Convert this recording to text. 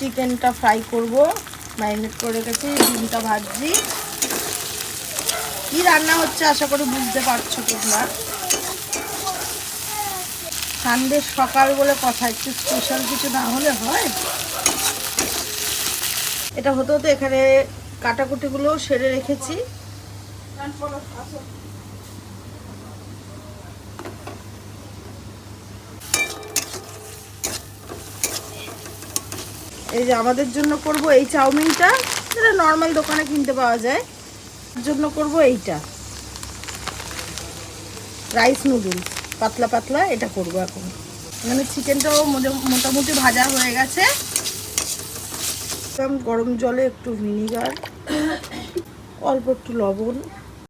চিকেনটা ফ্রাই করব, ম্যারিনেট করে রেখেছি। ডিমটা ভাজছি। কি রান্না হচ্ছে আশা করি বুঝতে পারছো তোমরা। সানডে সকাল বলে কথা, একটু স্পেশাল কিছু না হলে হয়। এটা হতে হতে এখানে কাটাকুটিগুলো সেরে রেখেছি। এই যে আমাদের জন্য করব এই চাউমিনটা, যেটা নর্মাল দোকানে কিনতে পাওয়া যায়। জন্য করব এইটা রাইস নুডলস, পাতলা পাতলা এটা করব। এখন এখানে চিকেনটাও মোটামুটি ভাজা হয়ে গেছে। গরম জলে একটু ভিনিগার, অল্প একটু লবণ,